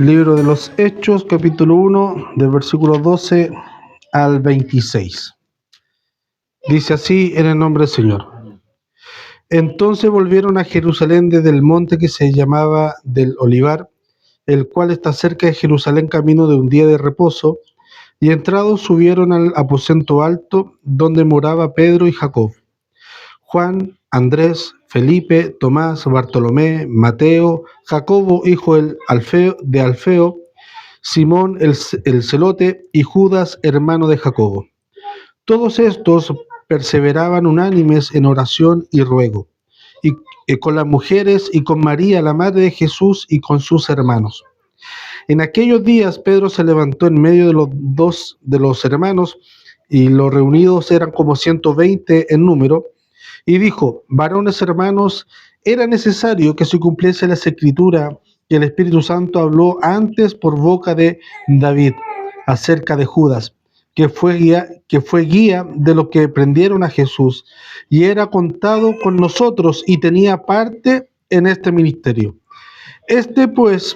Libro de los Hechos, capítulo 1, del versículo 12 al 26. Dice así en el nombre del Señor. Entonces volvieron a Jerusalén desde el monte que se llamaba del Olivar, el cual está cerca de Jerusalén, camino de un día de reposo, y entrados subieron al aposento alto, donde moraba Pedro y Jacob, Juan, Andrés, Felipe, Tomás, Bartolomé, Mateo, Jacobo, hijo de Alfeo, Simón el celote y Judas, hermano de Jacobo. Todos estos perseveraban unánimes en oración y ruego, y con las mujeres y con María, la madre de Jesús, y con sus hermanos. En aquellos días Pedro se levantó en medio de los dos de los hermanos, y los reunidos eran como 120 en número, y dijo: varones hermanos, era necesario que se cumpliese la escritura que el Espíritu Santo habló antes por boca de David acerca de Judas, que fue guía de los que prendieron a Jesús, y era contado con nosotros y tenía parte en este ministerio. Este pues,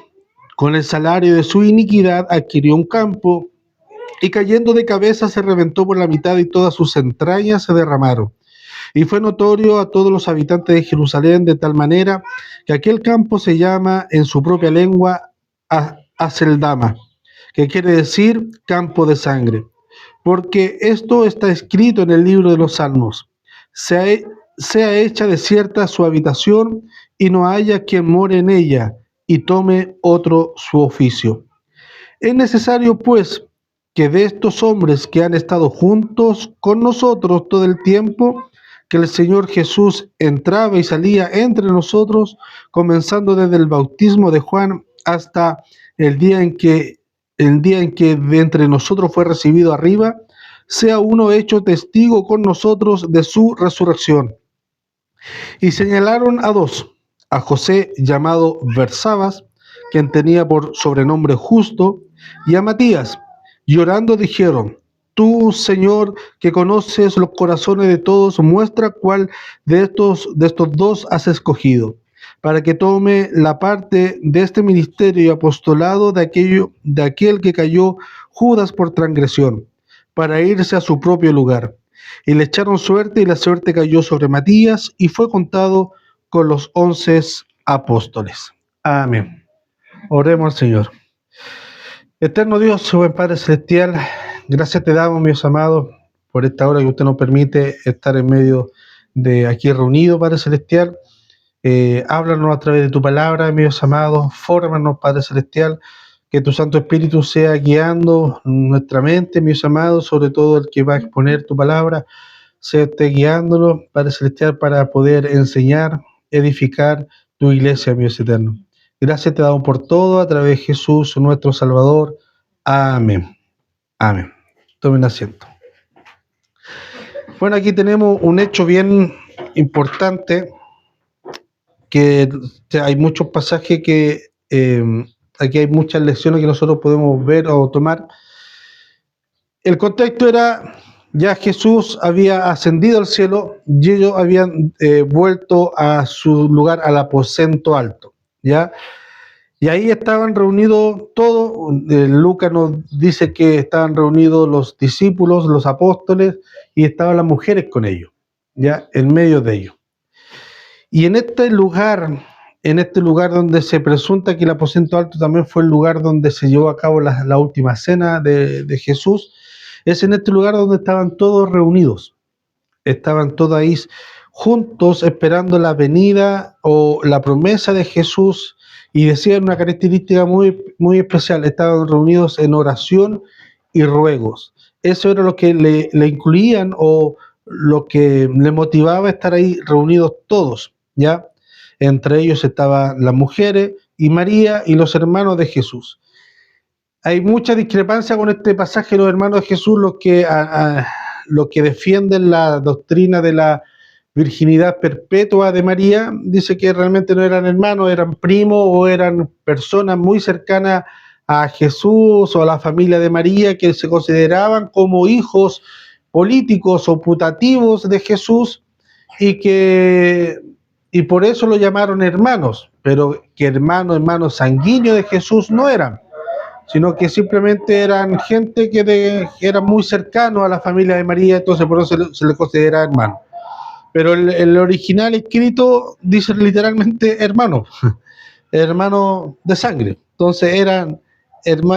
con el salario de su iniquidad, adquirió un campo, y cayendo de cabeza se reventó por la mitad, y todas sus entrañas se derramaron. Y fue notorio a todos los habitantes de Jerusalén, de tal manera que aquel campo se llama en su propia lengua Aceldama, que quiere decir campo de sangre. Porque esto está escrito en el libro de los Salmos: sea hecha desierta su habitación, y no haya quien more en ella, y tome otro su oficio. Es necesario, pues, que de estos hombres que han estado juntos con nosotros todo el tiempo que el Señor Jesús entraba y salía entre nosotros, comenzando desde el bautismo de Juan hasta el día en que de entre nosotros fue recibido arriba, sea uno hecho testigo con nosotros de su resurrección. Y señalaron a dos: a José, llamado Bersabas, quien tenía por sobrenombre Justo, y a Matías. Y orando dijeron: tú, Señor, que conoces los corazones de todos, muestra cuál de estos dos has escogido, para que tome la parte de este ministerio y apostolado de aquel que cayó Judas por transgresión, para irse a su propio lugar. Y le echaron suerte, y la suerte cayó sobre Matías, y fue contado con los 11 apóstoles. Amén. Oremos al Señor. Eterno Dios, buen Padre Celestial, gracias te damos, mis amados, por esta hora que usted nos permite estar en medio de aquí reunidos, Padre Celestial. Háblanos a través de tu palabra, mis amados, fórmanos, Padre Celestial, que tu Santo Espíritu sea guiando nuestra mente, mis amados, sobre todo el que va a exponer tu palabra, sea usted guiándolo, Padre Celestial, para poder enseñar, edificar tu iglesia, mi Dios eterno. Gracias te damos por todo, a través de Jesús, nuestro Salvador. Amén. Amén. Tomen asiento. Bueno, aquí tenemos un hecho bien importante, que hay muchos pasajes que aquí hay muchas lecciones que nosotros podemos ver o tomar. El contexto era: ya Jesús había ascendido al cielo y ellos habían vuelto a su lugar, al aposento alto, ¿ya? Y ahí estaban reunidos todos. Lucas nos dice que estaban reunidos los discípulos, los apóstoles, y estaban las mujeres con ellos, ¿ya? En medio de ellos. Y en este lugar donde se presunta que el aposento alto también fue el lugar donde se llevó a cabo la última cena de Jesús, es en este lugar donde estaban todos reunidos. Estaban todos ahí juntos esperando la venida o la promesa de Jesús, y decían una característica muy, muy especial: estaban reunidos en oración y ruegos. Eso era lo que le incluían, o lo que le motivaba a estar ahí reunidos todos, ¿ya? Entre ellos estaban las mujeres y María y los hermanos de Jesús. Hay mucha discrepancia con este pasaje. Los hermanos de Jesús, los que defienden la doctrina de la virginidad perpetua de María, dice que realmente no eran hermanos, eran primos o eran personas muy cercanas a Jesús o a la familia de María, que se consideraban como hijos políticos o putativos de Jesús, y que y por eso lo llamaron hermanos, pero que hermanos sanguíneos de Jesús no eran, sino que simplemente eran gente que era muy cercano a la familia de María, entonces por eso se le considera hermano. Pero el original escrito dice literalmente hermano, hermano de sangre. Entonces eran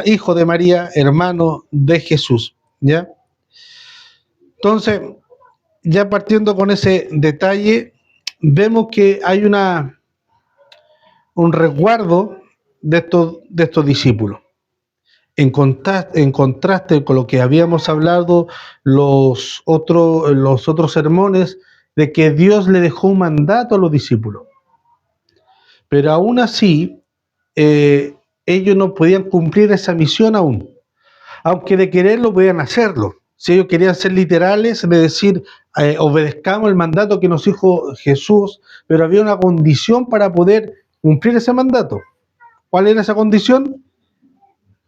hijos de María, hermanos de Jesús, ¿ya? Entonces, ya partiendo con ese detalle, vemos que hay un resguardo de estos discípulos. En contraste con lo que habíamos hablado los otros sermones, de que Dios le dejó un mandato a los discípulos. Pero aún así, ellos no podían cumplir esa misión aún. Aunque de quererlo podían hacerlo. Si ellos querían ser literales, de decir, obedezcamos el mandato que nos dijo Jesús, pero había una condición para poder cumplir ese mandato. ¿Cuál era esa condición?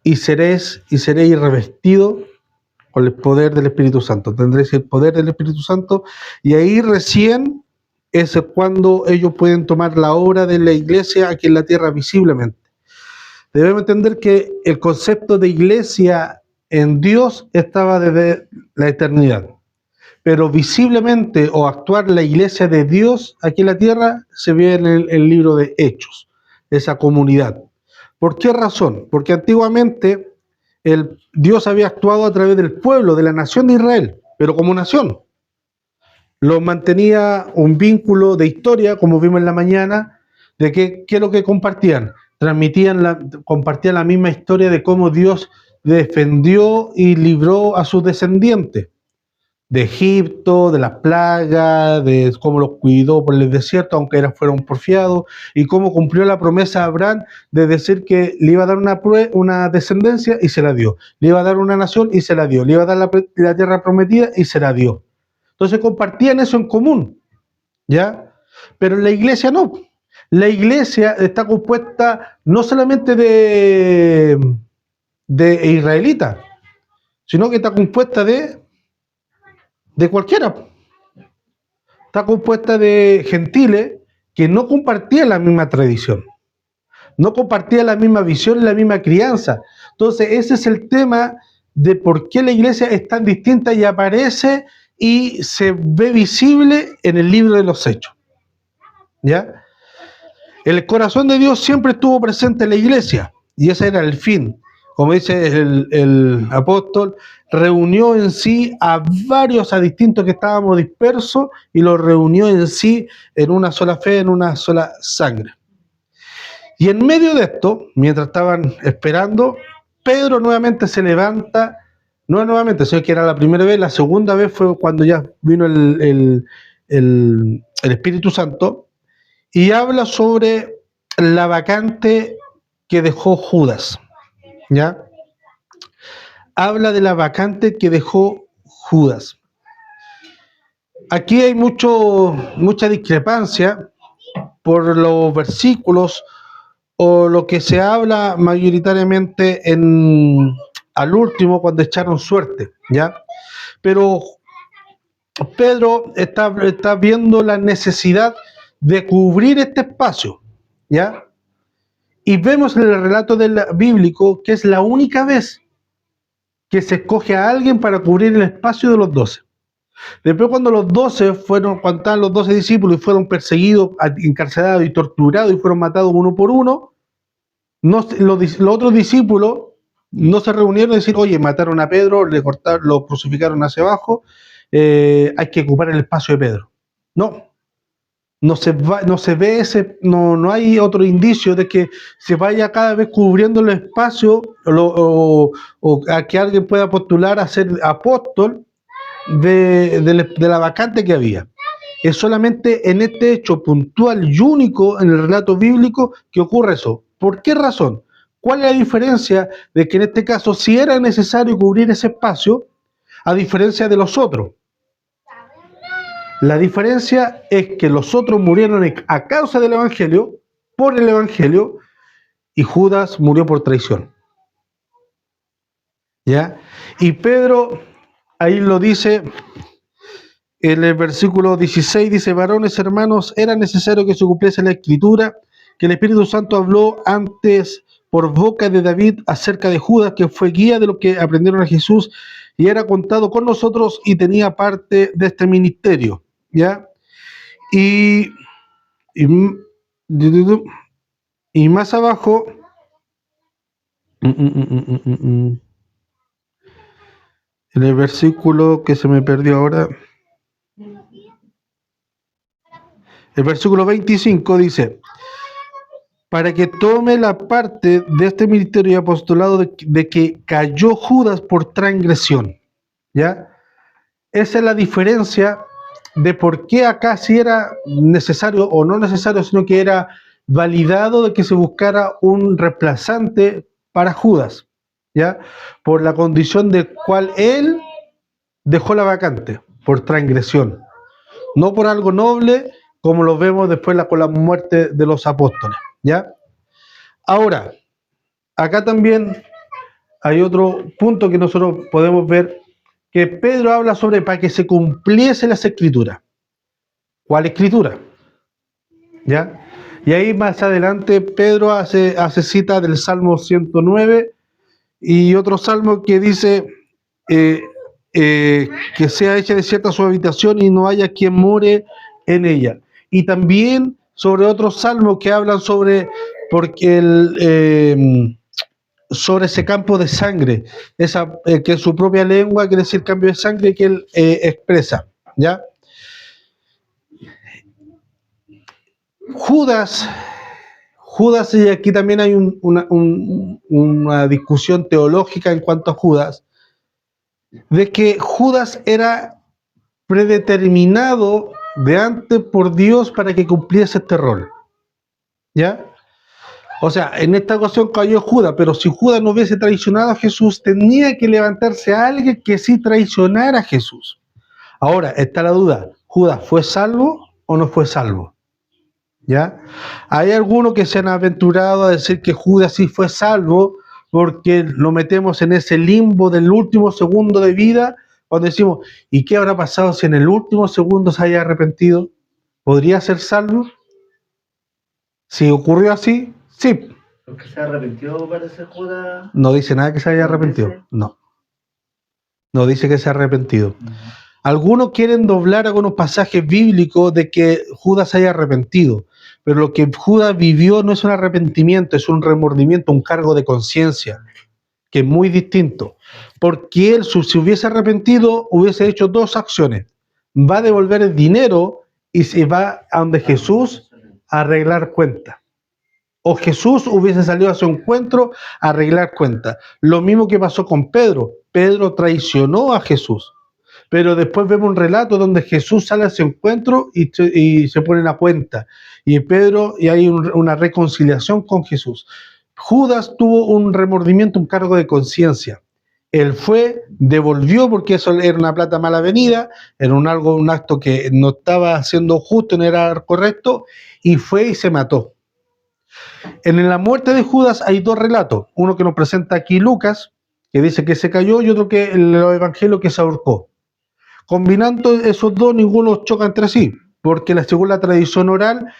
Y seréis revestidos con el poder del Espíritu Santo. Tendréis el poder del Espíritu Santo, y ahí recién es cuando ellos pueden tomar la obra de la iglesia aquí en la tierra visiblemente. Debemos entender que el concepto de iglesia en Dios estaba desde la eternidad, pero visiblemente o actuar la iglesia de Dios aquí en la tierra se ve en el libro de Hechos, esa comunidad. ¿Por qué razón? Porque antiguamente Dios había actuado a través del pueblo, de la nación de Israel, pero como nación. Lo mantenía un vínculo de historia, como vimos en la mañana, de qué es lo que compartían. Compartían la misma historia de cómo Dios defendió y libró a sus descendientes de Egipto, de las plagas, de cómo los cuidó por el desierto, aunque fueron porfiados, y cómo cumplió la promesa a Abraham de decir que le iba a dar una descendencia y se la dio, le iba a dar una nación y se la dio, le iba a dar la tierra prometida y se la dio. Entonces compartían eso en común, ¿ya? Pero la iglesia no. La iglesia está compuesta no solamente de israelitas, sino que está compuesta de cualquiera. Está compuesta de gentiles que no compartían la misma tradición, no compartían la misma visión y la misma crianza. Entonces ese es el tema de por qué la iglesia es tan distinta y aparece y se ve visible en el libro de los Hechos, ¿ya? El corazón de Dios siempre estuvo presente en la iglesia, y ese era el fin. Como dice el apóstol, reunió en sí a distintos que estábamos dispersos, y los reunió en sí en una sola fe, en una sola sangre. Y en medio de esto, mientras estaban esperando, Pedro nuevamente se levanta, no nuevamente, sino que era la primera vez, la segunda vez fue cuando ya vino el Espíritu Santo, y habla sobre la vacante que dejó Judas, ¿ya? Habla de la vacante que dejó Judas. Aquí hay mucha discrepancia por los versículos o lo que se habla mayoritariamente al último, cuando echaron suerte, ¿ya? Pero Pedro está viendo la necesidad de cubrir este espacio, ¿ya? Y vemos en el relato bíblico que es la única vez que se escoge a alguien para cubrir el espacio de los 12. Después, cuando estaban los 12 discípulos y fueron perseguidos, encarcelados y torturados y fueron matados uno por uno, los otros discípulos no se reunieron y decir, oye, mataron a Pedro, lo crucificaron hacia abajo, hay que ocupar el espacio de Pedro. No se ve no hay otro indicio de que se vaya cada vez cubriendo el espacio o a que alguien pueda postular a ser apóstol de la vacante que había. Es solamente en este hecho puntual y único en el relato bíblico que ocurre eso. ¿Por qué razón? ¿Cuál es la diferencia de que en este caso sí era necesario cubrir ese espacio a diferencia de los otros? La diferencia es que los otros murieron a causa del Evangelio, por el Evangelio, y Judas murió por traición, ¿ya? Y Pedro ahí lo dice, En el versículo 16 dice: varones hermanos, era necesario que se cumpliese la escritura, que el Espíritu Santo habló antes por boca de David acerca de Judas, que fue guía de lo que aprendieron a Jesús y era contado con nosotros y tenía parte de este ministerio. ¿Ya? Y, y, y más abajo, en el versículo que se me perdió ahora, el versículo 25 dice: para que tome la parte de este ministerio y apostolado de que cayó Judas por transgresión. ¿Ya? Esa es la diferencia de por qué acá sí era necesario o no necesario, sino que era validado de que se buscara un reemplazante para Judas, ¿ya? Por la condición de cual él dejó la vacante, por transgresión, no por algo noble, como lo vemos después con la muerte de los apóstoles, ¿ya? Ahora, acá también hay otro punto que nosotros podemos ver, que Pedro habla sobre para que se cumpliese las escrituras. ¿Cuál escritura? ¿Ya? Y ahí más adelante Pedro hace cita del Salmo 109 y otro salmo que dice eh, que sea hecha desierta su habitación y no haya quien more en ella. Y también sobre otros salmos que hablan sobre porque sobre ese campo de sangre, que su propia lengua quiere decir cambio de sangre que él expresa, ¿ya? Judas, y aquí también hay una discusión teológica en cuanto a Judas, de que Judas era predeterminado de antes por Dios para que cumpliese este rol, ¿ya? O sea, en esta ocasión cayó Judas, pero si Judas no hubiese traicionado a Jesús, tenía que levantarse a alguien que sí traicionara a Jesús. Ahora, está la duda, ¿Judas fue salvo o no fue salvo? ¿Ya? Hay algunos que se han aventurado a decir que Judas sí fue salvo porque lo metemos en ese limbo del último segundo de vida, cuando decimos, ¿y qué habrá pasado si en el último segundo se haya arrepentido? ¿Podría ser salvo? Si ocurrió así, sí. ¿Porque se arrepintió parece Judas? No dice nada que se haya arrepentido. No. No dice que se ha arrepentido. Algunos quieren doblar algunos pasajes bíblicos de que Judas se haya arrepentido, pero lo que Judas vivió no es un arrepentimiento, es un remordimiento, un cargo de conciencia, que es muy distinto. Porque él, si hubiese arrepentido, hubiese hecho dos acciones. Va a devolver el dinero y se va a donde Jesús a arreglar cuentas. O Jesús hubiese salido a su encuentro a arreglar cuentas. Lo mismo que pasó con Pedro. Pedro traicionó a Jesús. Pero después vemos un relato donde Jesús sale a su encuentro y se ponen a cuenta. Y Pedro, y hay una reconciliación con Jesús. Judas tuvo un remordimiento, un cargo de conciencia. Él fue, devolvió porque eso era una plata mal avenida, era un acto que no estaba siendo justo, no era correcto, y fue y se mató. En la muerte de Judas hay dos relatos, uno que nos presenta aquí Lucas, que dice que se cayó, y otro que en los evangelios que se ahorcó. Combinando esos dos, ninguno choca entre sí, porque según la tradición oral,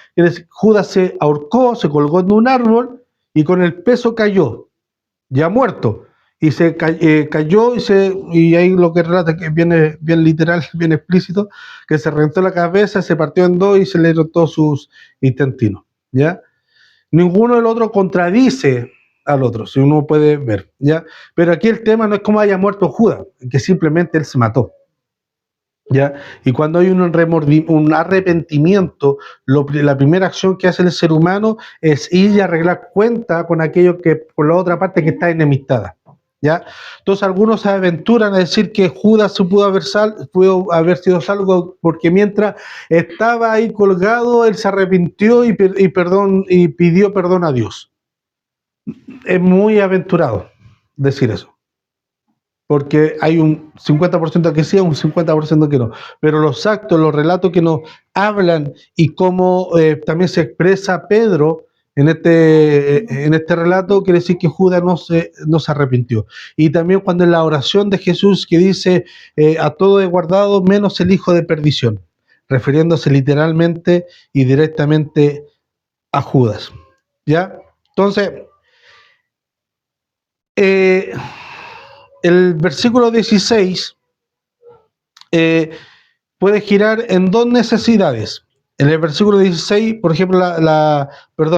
Judas se ahorcó, se colgó en un árbol y con el peso cayó, ya muerto, y se cayó y ahí lo que relata, que viene bien literal, bien explícito, que se reventó la cabeza, se partió en dos y se le dieron todos sus intestinos, ¿ya? Ninguno del otro contradice al otro, si uno puede ver, ¿ya? Pero aquí el tema no es cómo haya muerto Judas, que simplemente él se mató, ¿ya? Y cuando hay un arrepentimiento, la primera acción que hace el ser humano es ir y arreglar cuenta con aquello que, por la otra parte que está enemistada, ¿ya? Entonces algunos se aventuran a decir que Judas se pudo haber sido salvo porque mientras estaba ahí colgado, él se arrepintió y pidió perdón a Dios. Es muy aventurado decir eso, porque hay un 50% que sí, un 50% que no. Pero los actos, los relatos que nos hablan y cómo también se expresa Pedro En este relato quiere decir que Judas no se arrepintió. Y también cuando en la oración de Jesús que dice, a todo he guardado menos el hijo de perdición, refiriéndose literalmente y directamente a Judas. ¿Ya? Entonces, eh, el versículo 16 puede girar en dos necesidades. En el versículo 16, por ejemplo,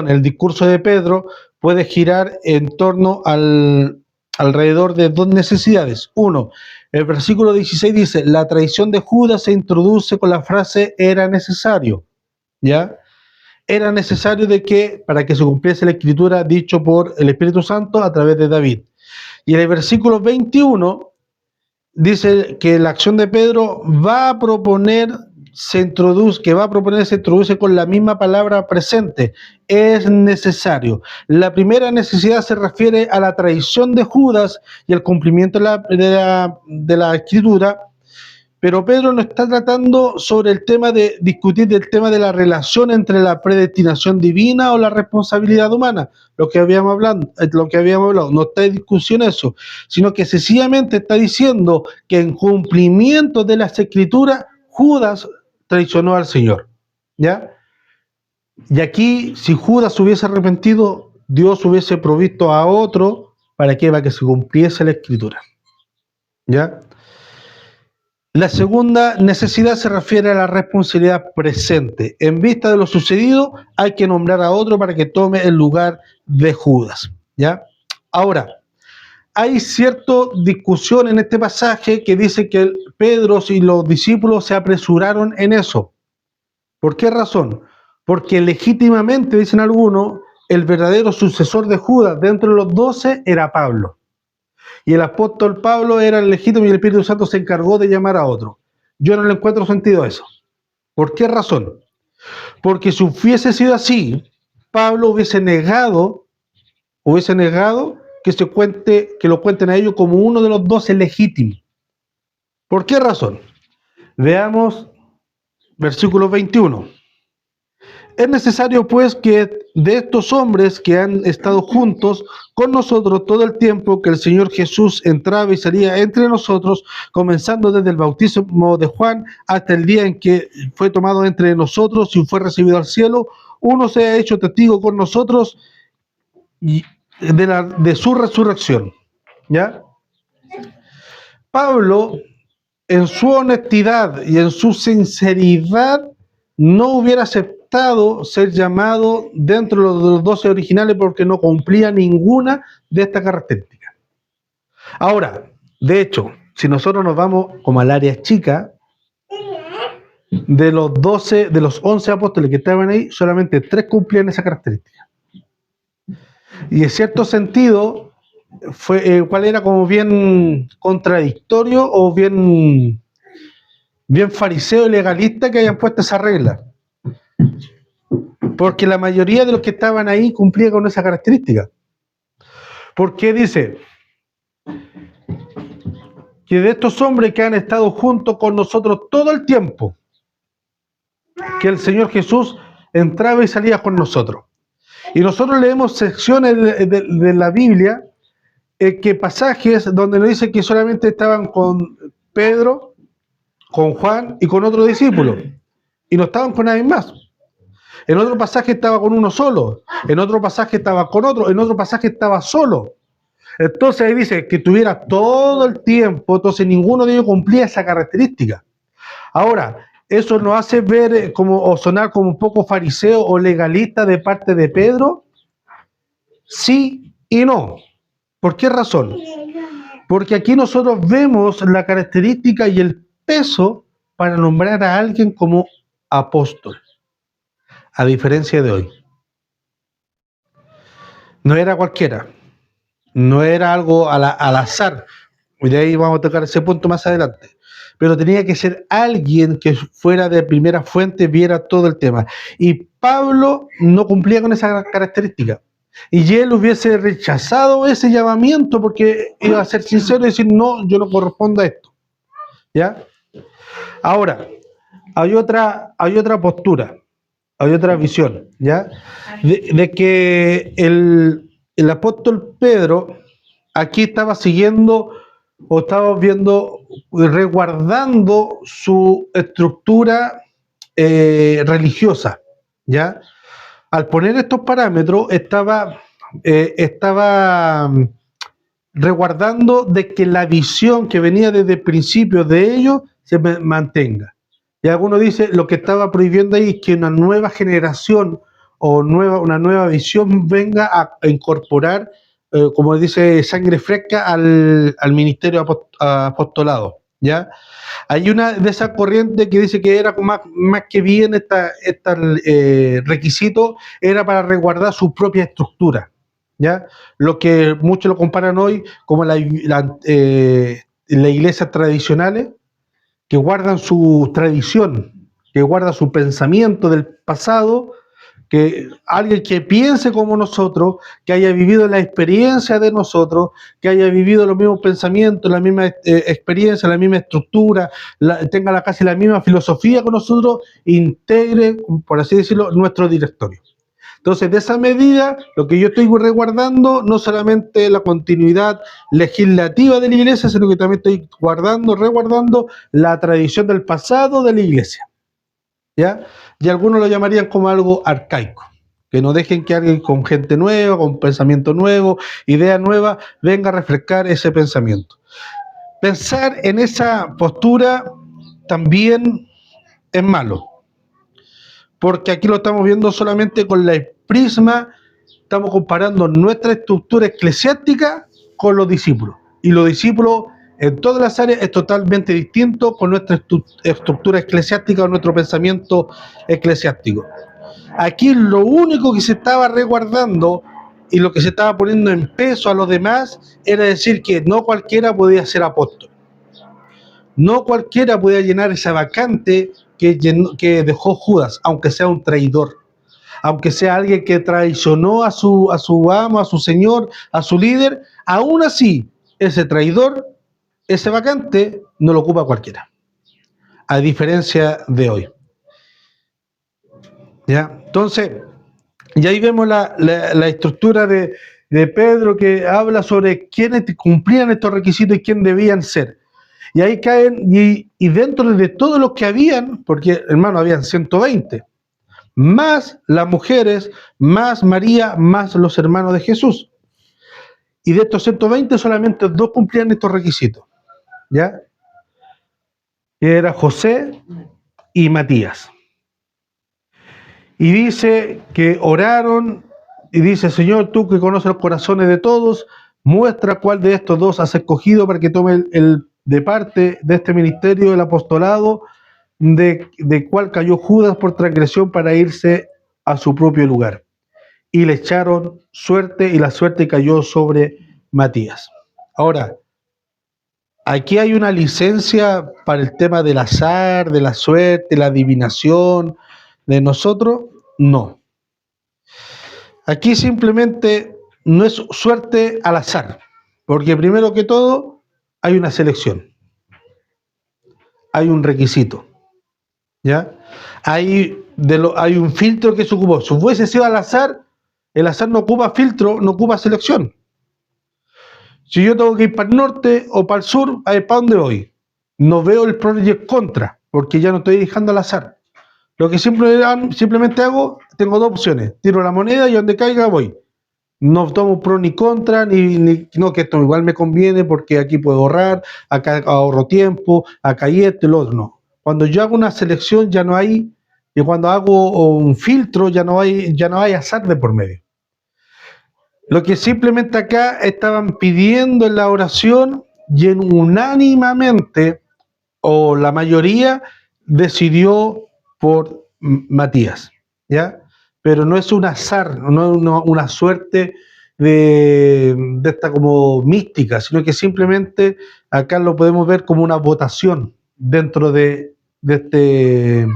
el discurso de Pedro puede girar en torno alrededor de dos necesidades. Uno, el versículo 16 dice, la traición de Judas se introduce con la frase era necesario, ¿ya? Era necesario para que se cumpliese la escritura dicho por el Espíritu Santo a través de David. Y en el versículo 21 dice que la acción de Pedro se introduce con la misma palabra presente. Es necesario. La primera necesidad se refiere a la traición de Judas y el cumplimiento de la escritura, pero Pedro no está tratando sobre el tema de discutir del tema de la relación entre la predestinación divina o la responsabilidad humana, lo que habíamos hablado, no está en discusión eso, sino que sencillamente está diciendo que en cumplimiento de las escrituras, Judas traicionó al Señor, ¿ya? Y aquí, si Judas se hubiese arrepentido, Dios hubiese provisto a otro, ¿para qué? Para que se cumpliese la escritura, ¿ya? La segunda necesidad se refiere a la responsabilidad presente. En vista de lo sucedido, hay que nombrar a otro para que tome el lugar de Judas, ¿ya? Ahora, hay cierta discusión en este pasaje que dice que Pedro y los discípulos se apresuraron en eso. ¿Por qué razón? Porque legítimamente, dicen algunos, el verdadero sucesor de Judas dentro de los 12 era Pablo. Y el apóstol Pablo era el legítimo y el Espíritu Santo se encargó de llamar a otro. Yo no le encuentro sentido a eso. ¿Por qué razón? Porque si hubiese sido así, Pablo hubiese negado que lo cuenten a ellos como uno de los 12 legítimos. ¿Por qué razón? Veamos versículo 21. Es necesario, pues, que de estos hombres que han estado juntos con nosotros todo el tiempo que el Señor Jesús entraba y salía entre nosotros, comenzando desde el bautismo de Juan hasta el día en que fue tomado entre nosotros y fue recibido al cielo, uno se ha hecho testigo con nosotros de su resurrección. ¿Ya? Pablo, en su honestidad y en su sinceridad, no hubiera aceptado ser llamado dentro de los 12 originales porque no cumplía ninguna de estas características. Ahora, de hecho, si nosotros nos vamos como al área chica, de los 11 apóstoles que estaban ahí, solamente 3 cumplían esa característica. Y en cierto sentido, cuál era como bien contradictorio o bien fariseo y legalista que hayan puesto esa regla. Porque la mayoría de los que estaban ahí cumplía con esa característica. Porque dice que de estos hombres que han estado junto con nosotros todo el tiempo, que el Señor Jesús entraba y salía con nosotros. Y nosotros leemos secciones de la Biblia, que pasajes donde nos dice que solamente estaban con Pedro, con Juan y con otro discípulo. Y no estaban con nadie más. En otro pasaje estaba con uno solo, en otro pasaje estaba con otro, en otro pasaje estaba solo. Entonces ahí dice que tuviera todo el tiempo, entonces ninguno de ellos cumplía esa característica. Ahora, eso nos hace ver o sonar como un poco fariseo o legalista de parte de Pedro. Sí y no. ¿Por qué razón? Porque aquí nosotros vemos la característica y el peso para nombrar a alguien como apóstol. A diferencia de hoy. No era cualquiera. No era algo al azar. Y de ahí vamos a tocar ese punto más adelante. Pero tenía que ser alguien que fuera de primera fuente, viera todo el tema. Y Pablo no cumplía con esa característica. Y él hubiese rechazado ese llamamiento porque iba a ser sincero y decir, no, yo no correspondo a esto. ¿Ya? Ahora, hay otra postura. hay otra visión, ¿ya? De que el apóstol Pedro aquí estaba siguiendo o estaba viendo, resguardando su estructura religiosa, ¿ya? Al poner estos parámetros, estaba resguardando de que la visión que venía desde el principio de ellos se mantenga. Y algunos dicen lo que estaba prohibiendo ahí es que una nueva generación o una nueva visión venga a incorporar, como dice, sangre fresca al ministerio apostolado, ¿ya? Hay una de esas corrientes que dice que era más que bien esta requisito era para resguardar su propia estructura, ¿ya? Lo que muchos lo comparan hoy como las iglesias tradicionales, que guardan su tradición, que guarda su pensamiento del pasado, que alguien que piense como nosotros, que haya vivido la experiencia de nosotros, que haya vivido los mismos pensamientos, la misma experiencia, la misma estructura, tenga casi la misma filosofía con nosotros, integre, por así decirlo, nuestro directorio. Entonces, de esa medida, lo que yo estoy resguardando no solamente la continuidad legislativa de la iglesia, sino que también estoy resguardando la tradición del pasado de la iglesia, ¿ya? Y algunos lo llamarían como algo arcaico, que no dejen que alguien con gente nueva, con pensamiento nuevo, idea nueva, venga a refrescar ese pensamiento. Pensar en esa postura también es malo, porque aquí lo estamos viendo solamente con el prisma, estamos comparando nuestra estructura eclesiástica con los discípulos, y los discípulos en todas las áreas es totalmente distinto con nuestra estructura eclesiástica o nuestro pensamiento eclesiástico. Aquí lo único que se estaba resguardando y lo que se estaba poniendo en peso a los demás era decir que no cualquiera podía ser apóstol. No cualquiera podía llenar esa vacante que dejó Judas, aunque sea un traidor, aunque sea alguien que traicionó a su amo, a su señor, a su líder. Aún así, ese traidor, ese vacante, no lo ocupa cualquiera, a diferencia de hoy, ¿ya? Entonces, y ahí vemos la estructura de Pedro, que habla sobre quiénes cumplían estos requisitos y quién debían ser. Y ahí caen, y dentro de todos los que habían, porque hermano, habían 120, más las mujeres, más María, más los hermanos de Jesús. Y de estos 120 solamente 2 cumplían estos requisitos, ¿ya? Que era José y Matías. Y dice que oraron, y dice: Señor, tú que conoces los corazones de todos, muestra cuál de estos 2 has escogido para que tome de parte de este ministerio el apostolado, de cuál cayó Judas por transgresión para irse a su propio lugar. Y le echaron suerte, y la suerte cayó sobre Matías. Ahora, aquí hay una licencia para el tema del azar, de la suerte, la adivinación de nosotros. No. Aquí simplemente no es suerte al azar, porque primero que todo hay una selección, hay un requisito, ¿ya? Hay un filtro que se ocupó. Si hubiese sido al azar, el azar no ocupa filtro, no ocupa selección. Si yo tengo que ir para el norte o para el sur, ¿para dónde voy? No veo el pro y el contra, porque ya no estoy dejando al azar. Lo que simplemente hago, tengo 2 opciones: tiro la moneda y donde caiga voy. No tomo pro ni contra, ni no, que esto igual me conviene porque aquí puedo ahorrar, acá ahorro tiempo, acá hay esto y lo otro. No. Cuando yo hago una selección ya no hay, y cuando hago un filtro ya no hay azar de por medio. Lo que simplemente acá estaban pidiendo en la oración, y unánimemente, o la mayoría, decidió por Matías, ¿ya? Pero no es un azar, no es una suerte de esta como mística, sino que simplemente acá lo podemos ver como una votación dentro de este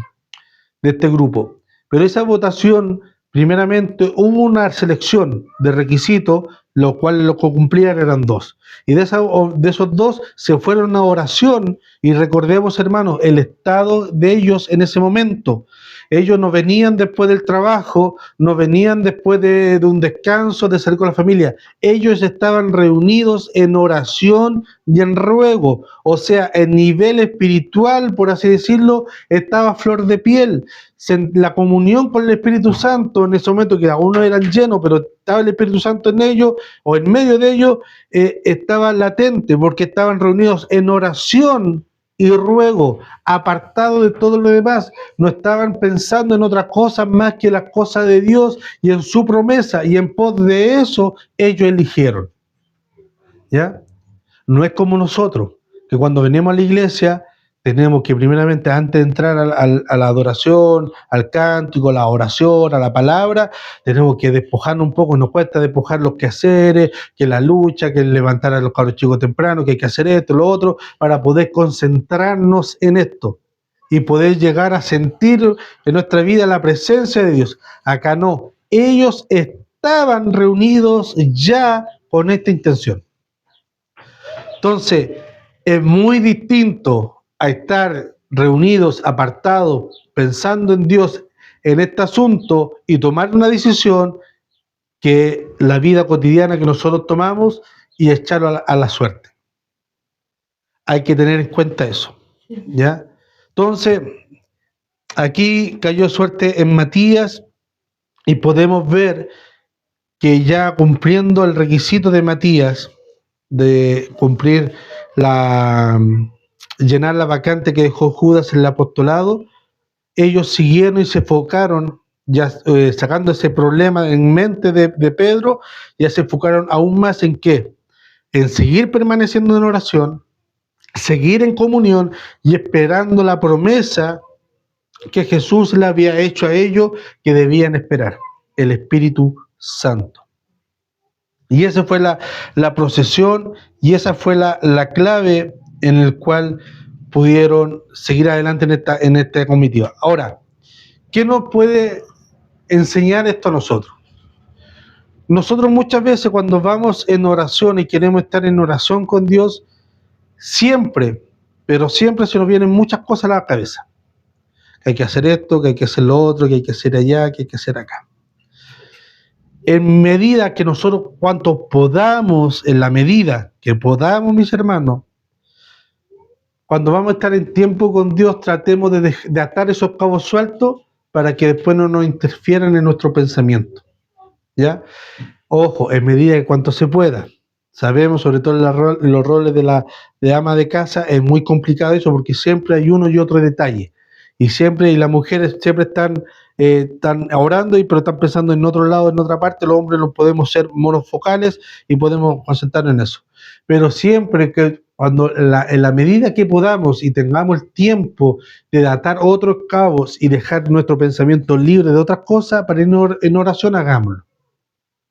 grupo. Pero esa votación, primeramente, hubo una selección de requisitos, los cuales los que cumplían eran 2. Y de esos 2 se fueron a oración, y recordemos, hermanos, el estado de ellos en ese momento. Ellos no venían después del trabajo, no venían después de un descanso, de salir con la familia. Ellos estaban reunidos en oración y en ruego. O sea, el nivel espiritual, por así decirlo, estaba a flor de piel. La comunión con el Espíritu Santo en ese momento, que aún no eran llenos, pero estaba el Espíritu Santo en ellos, o en medio de ellos, estaba latente, porque estaban reunidos en oración y ruego, apartado de todo lo demás. No estaban pensando en otras cosas más que las cosas de Dios y en su promesa, y en pos de eso ellos eligieron. ¿Ya? No es como nosotros, que cuando venimos a la iglesia tenemos que primeramente, antes de entrar a la adoración, al cántico, a la oración, a la palabra, tenemos que despojarnos un poco. Nos cuesta despojar los quehaceres, que la lucha, que levantar a los cabros chicos temprano, que hay que hacer esto, lo otro, para poder concentrarnos en esto y poder llegar a sentir en nuestra vida la presencia de Dios. Acá no, ellos estaban reunidos ya con esta intención. Entonces, es muy distinto a estar reunidos, apartados, pensando en Dios en este asunto y tomar una decisión, que la vida cotidiana que nosotros tomamos y echarlo a la suerte. Hay que tener en cuenta eso, ¿ya? Entonces, aquí cayó suerte en Matías y podemos ver que ya cumpliendo el requisito de Matías, de cumplir llenar la vacante que dejó Judas en el apostolado, ellos siguieron y se enfocaron, ya sacando ese problema en mente de Pedro, ya se enfocaron aún más en qué, en seguir permaneciendo en oración, seguir en comunión y esperando la promesa que Jesús le había hecho a ellos, que debían esperar, el Espíritu Santo. Y esa fue la procesión, y esa fue la clave en el cual pudieron seguir adelante en esta comitiva. Ahora, ¿qué nos puede enseñar esto a nosotros? Nosotros muchas veces, cuando vamos en oración y queremos estar en oración con Dios, siempre, pero siempre se nos vienen muchas cosas a la cabeza. Que hay que hacer esto, que hay que hacer lo otro, que hay que hacer allá, que hay que hacer acá. En medida que nosotros, cuanto podamos, en la medida que podamos, mis hermanos, cuando vamos a estar en tiempo con Dios, tratemos de atar esos cabos sueltos para que después no nos interfieran en nuestro pensamiento. ¿Ya? Ojo, en medida que cuanto se pueda. Sabemos, sobre todo en los roles de ama de casa, es muy complicado eso, porque siempre hay uno y otro detalle. Y las mujeres siempre están orando, pero están pensando en otro lado, en otra parte. Los hombres no podemos ser monofocales y podemos concentrarnos en eso. Pero siempre que, en la medida que podamos y tengamos el tiempo de atar otros cabos y dejar nuestro pensamiento libre de otras cosas para ir en oración, hagámoslo.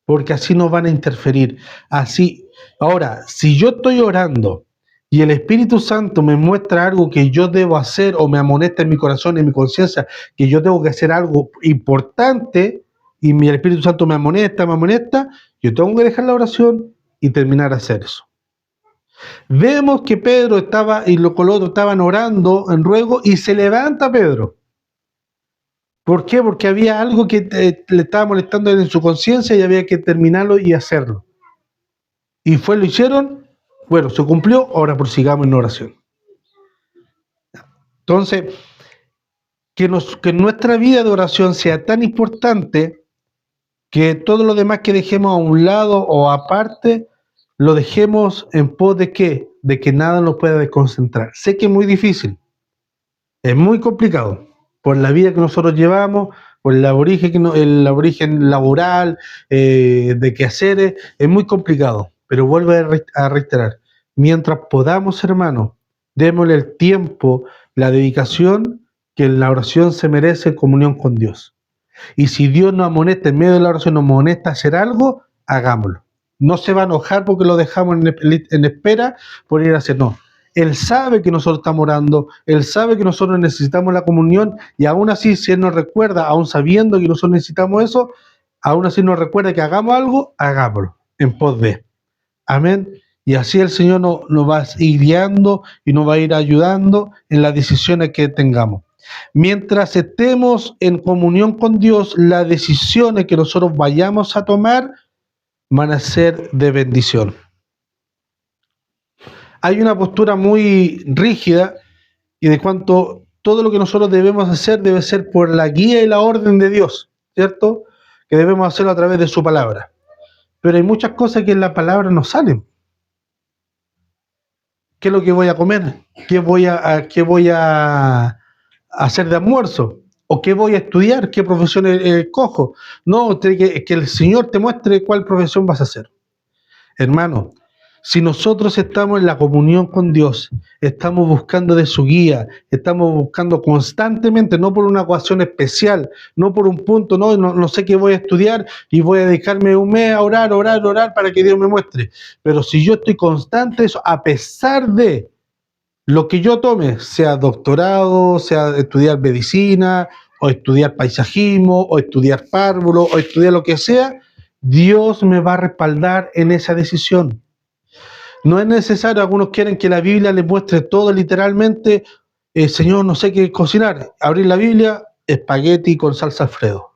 Porque así nos van a interferir. Así, ahora, si yo estoy orando y el Espíritu Santo me muestra algo que yo debo hacer, o me amonesta en mi corazón, en mi conciencia, que yo tengo que hacer algo importante, y el Espíritu Santo me amonesta, yo tengo que dejar la oración y terminar a hacer eso. Vemos que Pedro y los otros estaban orando en ruego, y se levanta Pedro. ¿Por qué? Porque había algo que le estaba molestando en su conciencia y había que terminarlo y hacerlo. Y lo hicieron, bueno, se cumplió, ahora prosigamos en oración. Entonces, que nuestra vida de oración sea tan importante que todo lo demás que dejemos a un lado o aparte, lo dejemos en pos de ¿qué? De que nada nos pueda desconcentrar. Sé que es muy difícil, es muy complicado, por la vida que nosotros llevamos, por el aborigen laboral, de quehaceres, es muy complicado. Pero vuelvo a reiterar, mientras podamos, hermanos, démosle el tiempo, la dedicación que la oración se merece en comunión con Dios. Y si Dios nos amonesta, en medio de la oración nos amonesta a hacer algo, hagámoslo. No se va a enojar porque lo dejamos en espera por ir a hacer, no. Él sabe que nosotros estamos orando, Él sabe que nosotros necesitamos la comunión, y aún así, si Él nos recuerda, aún sabiendo que nosotros necesitamos eso, aún así nos recuerda que hagamos algo, hagámoslo, en pos de. Amén. Y así el Señor nos va a ir guiando y nos va a ir ayudando en las decisiones que tengamos. Mientras estemos en comunión con Dios, las decisiones que nosotros vayamos a tomar van a ser de bendición. Hay una postura muy rígida y de cuanto todo lo que nosotros debemos hacer debe ser por la guía y la orden de Dios, ¿cierto? Que debemos hacerlo a través de su palabra. Pero hay muchas cosas que en la palabra no salen. ¿Qué es lo que voy a comer? ¿Qué voy a hacer de almuerzo? ¿O qué voy a estudiar? ¿Qué profesión cojo? No, que el Señor te muestre cuál profesión vas a hacer. Hermano, si nosotros estamos en la comunión con Dios, estamos buscando de su guía, estamos buscando constantemente, no por una ocasión especial, no por un punto, no sé qué voy a estudiar y voy a dedicarme un mes a orar para que Dios me muestre. Pero si yo estoy constante, eso, a pesar de lo que yo tome, sea doctorado, sea estudiar medicina, o estudiar paisajismo, o estudiar párvulo, o estudiar lo que sea, Dios me va a respaldar en esa decisión. No es necesario, algunos quieren que la Biblia les muestre todo literalmente. Señor, no sé qué cocinar. Abrir la Biblia, espagueti con salsa Alfredo.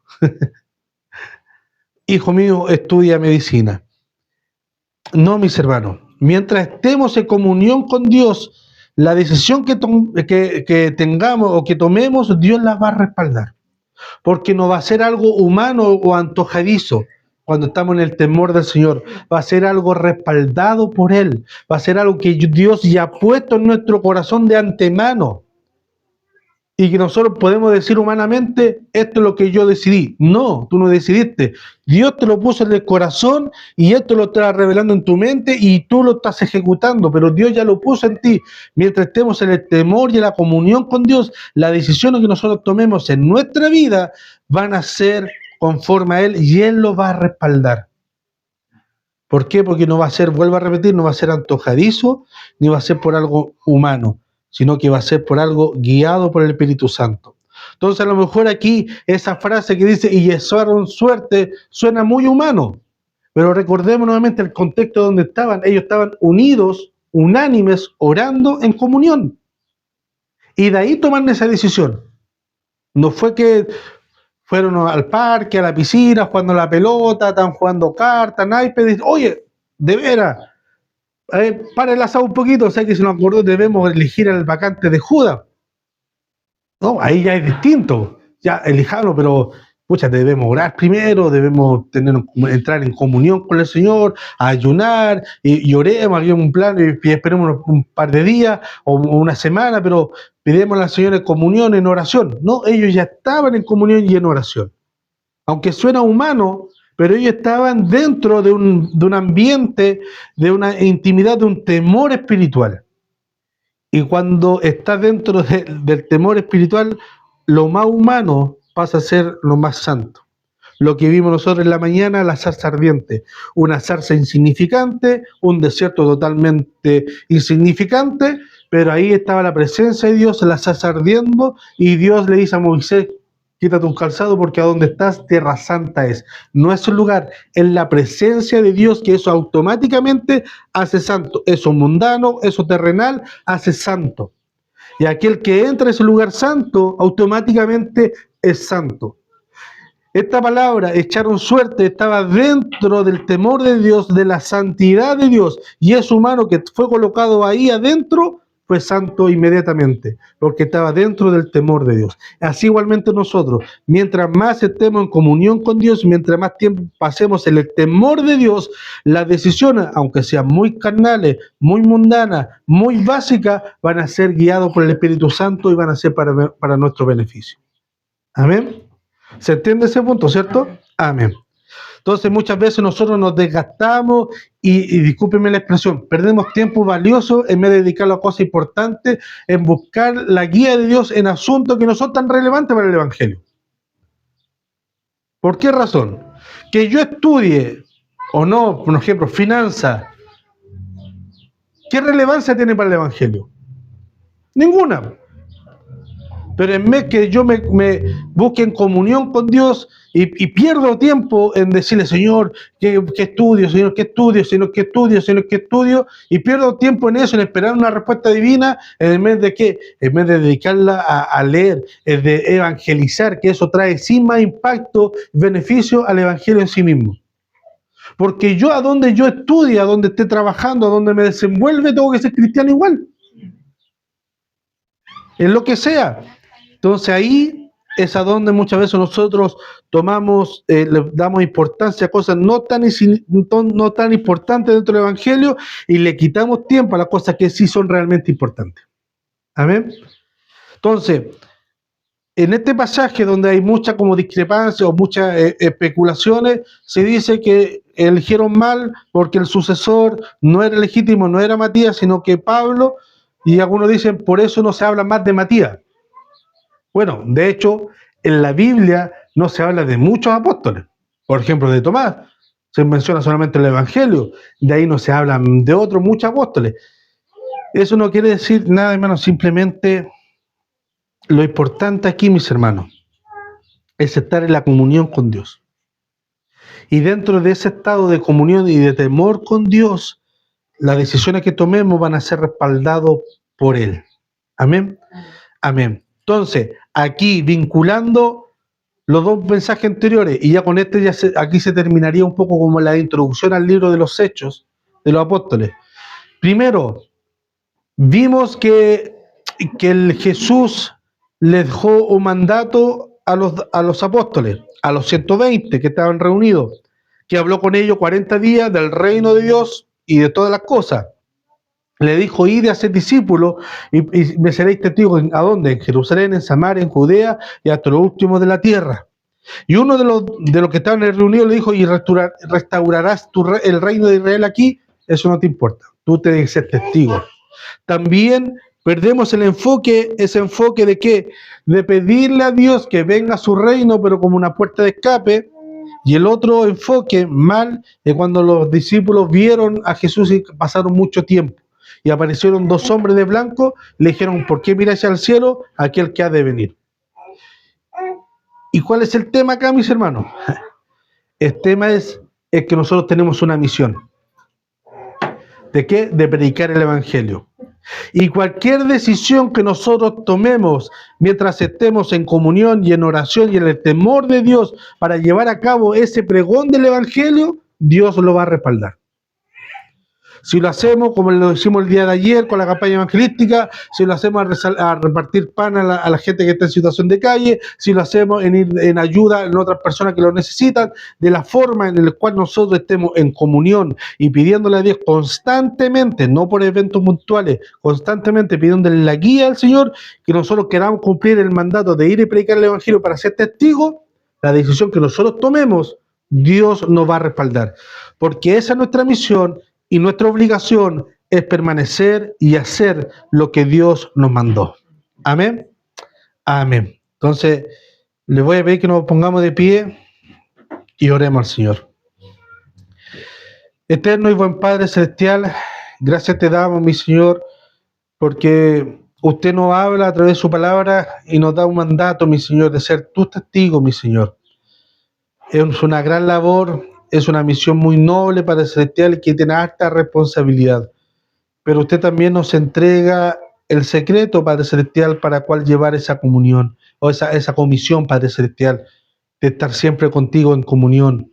Hijo mío, estudia medicina. No, mis hermanos. Mientras estemos en comunión con Dios, la decisión que tengamos o que tomemos, Dios la va a respaldar. Porque no va a ser algo humano o antojadizo cuando estamos en el temor del Señor. Va a ser algo respaldado por Él. Va a ser algo que Dios ya ha puesto en nuestro corazón de antemano. Y que nosotros podemos decir humanamente, esto es lo que yo decidí. No, tú no decidiste. Dios te lo puso en el corazón y esto lo está revelando en tu mente y tú lo estás ejecutando, pero Dios ya lo puso en ti. Mientras estemos en el temor y en la comunión con Dios, las decisiones que nosotros tomemos en nuestra vida van a ser conforme a Él y Él lo va a respaldar. ¿Por qué? Porque no va a ser, vuelvo a repetir, no va a ser antojadizo, ni va a ser por algo humano, sino que va a ser por algo guiado por el Espíritu Santo. Entonces, a lo mejor aquí esa frase que dice, y yesaron suerte, suena muy humano, pero recordemos nuevamente el contexto donde estaban. Ellos estaban unidos, unánimes, orando en comunión. Y de ahí toman esa decisión. No fue que fueron al parque, a la piscina, jugando la pelota, están jugando cartas, naipes. Oye, de veras, para el asado un poquito, o sea que si nos acordó debemos elegir al vacante de Judas. No, ahí ya es distinto. Ya elijamos, pero pucha, debemos orar primero, debemos entrar en comunión con el Señor, ayunar y oremos, había un plan y esperemos un par de días o una semana, pero pidemos al Señor en comunión, en oración. No, ellos ya estaban en comunión y en oración. Aunque suena humano, pero ellos estaban dentro de un ambiente, de una intimidad, de un temor espiritual. Y cuando estás dentro del temor espiritual, lo más humano pasa a ser lo más santo. Lo que vimos nosotros en la mañana, la zarza ardiente, una zarza insignificante, un desierto totalmente insignificante, pero ahí estaba la presencia de Dios, la zarza ardiendo, y Dios le dice a Moisés, quítate un calzado porque a donde estás, tierra santa es. No es un lugar, es la presencia de Dios que eso automáticamente hace santo. Eso mundano, eso terrenal, hace santo. Y aquel que entra a ese lugar santo, automáticamente es santo. Esta palabra, echaron suerte, estaba dentro del temor de Dios, de la santidad de Dios, y ese humano que fue colocado ahí adentro fue santo inmediatamente, porque estaba dentro del temor de Dios. Así igualmente nosotros, mientras más estemos en comunión con Dios, mientras más tiempo pasemos en el temor de Dios, las decisiones, aunque sean muy carnales, muy mundanas, muy básicas, van a ser guiadas por el Espíritu Santo y van a ser para nuestro beneficio. Amén. ¿Se entiende ese punto, cierto? Amén. Entonces muchas veces nosotros nos desgastamos y discúlpenme la expresión, perdemos tiempo valioso en vez de dedicarlo a cosas importantes, en buscar la guía de Dios en asuntos que no son tan relevantes para el Evangelio. ¿Por qué razón? Que yo estudie o no, por ejemplo, finanzas, ¿qué relevancia tiene para el Evangelio? Ninguna. Pero en vez que yo me busque en comunión con Dios y pierdo tiempo en decirle, Señor, que estudio, Señor, que estudio, Señor, que estudio, Señor, que estudio, y pierdo tiempo en eso, en esperar una respuesta divina, en vez de qué, en vez de dedicarla a leer, de evangelizar, que eso trae sin más impacto, beneficio al evangelio en sí mismo. Porque yo a donde yo estudie, a donde esté trabajando, a donde me desenvuelve, tengo que ser cristiano igual. En lo que sea. Entonces ahí es a donde muchas veces nosotros tomamos, le damos importancia a cosas no tan importantes dentro del Evangelio y le quitamos tiempo a las cosas que sí son realmente importantes. Amén. Entonces, en este pasaje donde hay mucha como discrepancia o muchas especulaciones, se dice que eligieron mal porque el sucesor no era legítimo, no era Matías, sino que Pablo, y algunos dicen, por eso no se habla más de Matías. Bueno, de hecho, en la Biblia no se habla de muchos apóstoles. Por ejemplo, de Tomás, se menciona solamente el Evangelio, de ahí no se hablan de otros muchos apóstoles. Eso no quiere decir nada, hermano, simplemente lo importante aquí, mis hermanos, es estar en la comunión con Dios. Y dentro de ese estado de comunión y de temor con Dios, las decisiones que tomemos van a ser respaldadas por Él. Amén. Amén. Entonces, aquí vinculando los dos mensajes anteriores, y ya con este aquí se terminaría un poco como la introducción al libro de los Hechos de los Apóstoles. Primero, vimos que el Jesús les dejó un mandato a los apóstoles, a los 120 que estaban reunidos, que habló con ellos 40 días del reino de Dios y de todas las cosas. Le dijo, id a ser discípulos y me seréis testigos. ¿A dónde? En Jerusalén, en Samaria, en Judea y hasta lo último de la tierra. Y uno de los que estaban reunidos le dijo, y restaurarás el reino de Israel aquí. Eso no te importa, tú te debes ser testigo. También perdemos el enfoque, ese enfoque de qué, de pedirle a Dios que venga a su reino, pero como una puerta de escape. Y el otro enfoque mal es cuando los discípulos vieron a Jesús y pasaron mucho tiempo. Y aparecieron dos hombres de blanco, le dijeron, ¿por qué miráis al cielo? Aquel que ha de venir. ¿Y cuál es el tema acá, mis hermanos? El tema es que nosotros tenemos una misión. ¿De qué? De predicar el Evangelio. Y cualquier decisión que nosotros tomemos mientras estemos en comunión y en oración y en el temor de Dios para llevar a cabo ese pregón del Evangelio, Dios lo va a respaldar. Si lo hacemos como lo hicimos el día de ayer con la campaña evangelística, si lo hacemos a repartir pan a la gente que está en situación de calle, si lo hacemos en ir en ayuda en otras personas que lo necesitan, de la forma en la cual nosotros estemos en comunión y pidiéndole a Dios constantemente, no por eventos puntuales, constantemente pidiéndole la guía al Señor, que nosotros queramos cumplir el mandato de ir y predicar el Evangelio para ser testigos, la decisión que nosotros tomemos, Dios nos va a respaldar. Porque esa es nuestra misión. Y nuestra obligación es permanecer y hacer lo que Dios nos mandó. Amén. Amén. Entonces, le voy a pedir que nos pongamos de pie y oremos al Señor. Eterno y buen Padre Celestial, gracias te damos, mi Señor, porque usted nos habla a través de su palabra y nos da un mandato, mi Señor, de ser tus testigos, mi Señor. Es una gran labor. Es una misión muy noble, Padre Celestial, que tiene alta responsabilidad. Pero usted también nos entrega el secreto, Padre Celestial, para cuál llevar esa comunión, o esa comisión, Padre Celestial, de estar siempre contigo en comunión,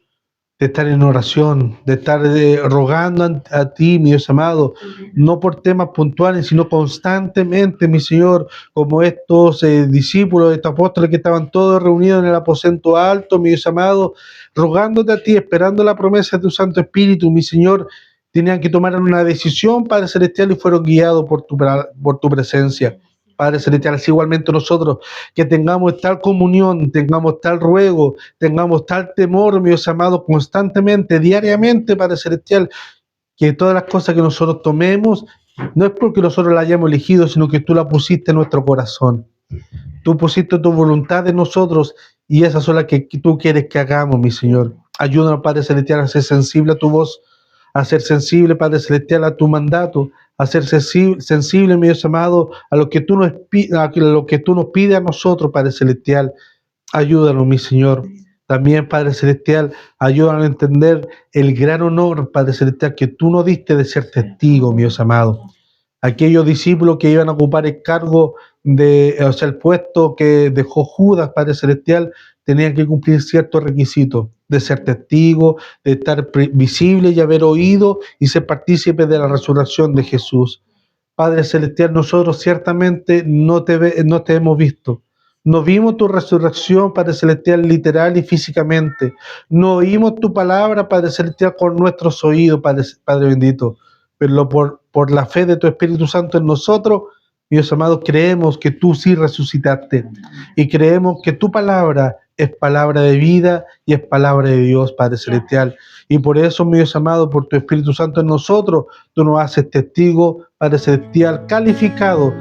de estar en oración, de estar rogando a ti, mi Dios amado, no por temas puntuales, sino constantemente, mi Señor, como estos discípulos, estos apóstoles que estaban todos reunidos en el aposento alto, mi Dios amado, rogándote a ti, esperando la promesa de tu Santo Espíritu, mi Señor, tenían que tomar una decisión, Padre Celestial, y fueron guiados por tu presencia. Padre Celestial, así igualmente nosotros, que tengamos tal comunión, tengamos tal ruego, tengamos tal temor, mi Dios amado, constantemente, diariamente, Padre Celestial, que todas las cosas que nosotros tomemos, no es porque nosotros las hayamos elegido, sino que tú la pusiste en nuestro corazón. Tú pusiste tu voluntad en nosotros y esas son las que tú quieres que hagamos, mi Señor. Ayúdanos, Padre Celestial, a ser sensible a tu voz, a ser sensible, Padre Celestial, a tu mandato, a ser sensible, mi Dios amado, a lo que tú nos pides a nosotros, Padre Celestial. Ayúdanos, mi Señor. También, Padre Celestial, ayúdanos a entender el gran honor, Padre Celestial, que tú nos diste de ser testigo, mi Dios amado. Aquellos discípulos que iban a ocupar el cargo el puesto que dejó Judas, Padre Celestial, tenían que cumplir ciertos requisitos de ser testigos, de estar visible y haber oído y ser partícipes de la resurrección de Jesús. Padre Celestial, nosotros ciertamente no te hemos visto. No vimos tu resurrección, Padre Celestial, literal y físicamente. No oímos tu palabra, Padre Celestial, con nuestros oídos, Padre bendito. Pero por la fe de tu Espíritu Santo en nosotros, mi Dios amado, creemos que tú sí resucitaste. Y creemos que tu palabra es palabra de vida y es palabra de Dios, Padre Celestial. Y por eso, mi Dios amado, por tu Espíritu Santo en nosotros, tú nos haces testigo, Padre Celestial, calificado